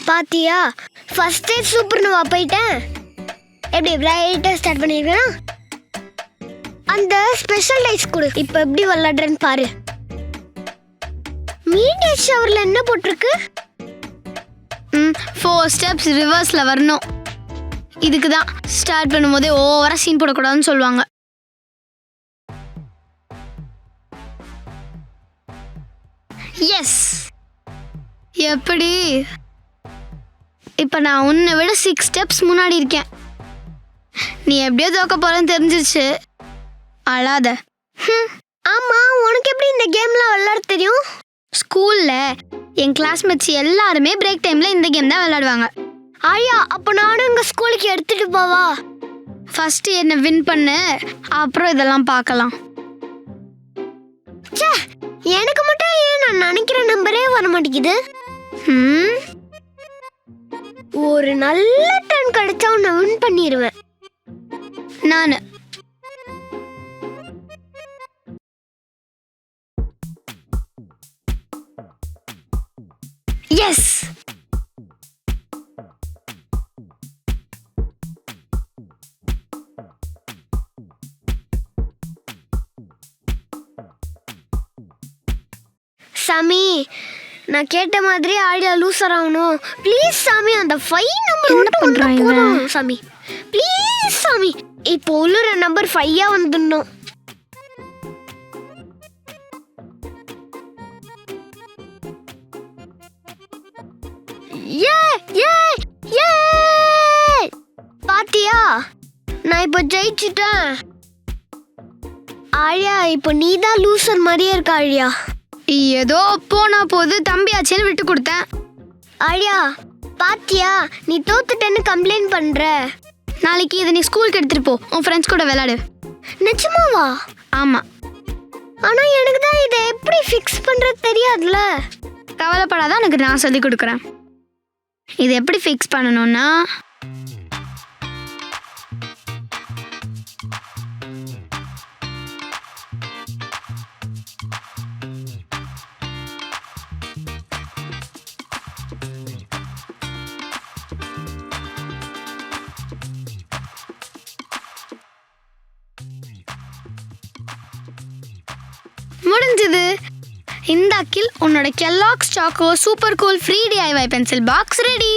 பாத்தியா, first day super Noah போயிட்டேன். எப்படி பிரைட்டா ஸ்டார்ட் பண்ணிருக்கேன். அந்த ஸ்பெஷல் டைஸ் கொடு. இப்போ எப்படி விளையாடுறேன்னு பாரு. மீடியம் ஷவர்ல என்ன போட்டிருக்கு? 4 ஸ்டெப்ஸ் ரிவர்ஸ்ல வரணும். இதுக்கு தான் ஸ்டார்ட் பண்ணும்போதே ஓவரா சீன் போடக்கூடாதுன்னு சொல்லுவாங்க. எஸ், எப்படி? இப்போ நான் உன்னை விட 6 ஸ்டெப்ஸ் முன்னாடி இருக்கேன். நீ எப்படியோ தோக்க போறேன்னு தெரிஞ்சிருச்சு. அழாத. ஆமா, உனக்கு எப்படி இந்த கேம்லாம் விளையாட தெரியும்? ஸ்கூல்ல என் கிளாஸ்மேட்ஸ் எல்லாருமே பிரேக் டைம்ல இந்த கேம் தான் விளையாடுவாங்க. ஆயா, அப்போ நானும் எங்க ஸ்கூலுக்கு எடுத்துட்டு போவா? ஃபர்ஸ்ட் என்ன வின் பண்ணு, அப்புறம் இதெல்லாம் பார்க்கலாம். எனக்கு மட்டும் ஏன் நான் நினைக்கிற நம்பரே வர மாட்டேங்குது? ஒரு நல்ல டர்ன் கிடைச்சா உன்னை வின் பண்ணிடுவேன். நானு எஸ். சாமி, நான் கேட்ட மாதிரி ஆடியா லூசர் ஆகணும். ப்ளீஸ் சாமி, அந்த 5 நம்பர் மட்டும் வந்துடும் சாமி. ப்ளீஸ் சாமி, இப்போ உள்ள நம்பர் 5 வந்துடணும். பாத்தியா, நான் இப்போ ஜெயிச்சிட்டேன். ஆழியா, இப்போ நீ தான் லூசர் மாதிரியே இருக்க. ஆழியா, ஏதோ போனா போது தம்பியாச்சேன்னு விட்டு கொடுத்தேன். ஆழியா, பாத்தியா, நீ தோத்துட்டேன்னு கம்ப்ளைண்ட் பண்ற. நாளைக்கு இதை நீ ஸ்கூலுக்கு எடுத்துட்டு போ, உன் ஃப்ரெண்ட்ஸ் கூட விளையாடு. நிஜமாவா? ஆமா. ஆனா எனக்கு தான் இதை எப்படி ஃபிக்ஸ் பண்றது தெரியாதுல. கவலைப்படாத, உனக்கு நான் சொல்லி கொடுக்குறேன். இது எப்படி ஃபிக்ஸ் பண்ணணும்னா, முடிஞ்சது. இந்த அக்கில் உன்னோட Kellogg's choco super cool free DIY pencil box ready.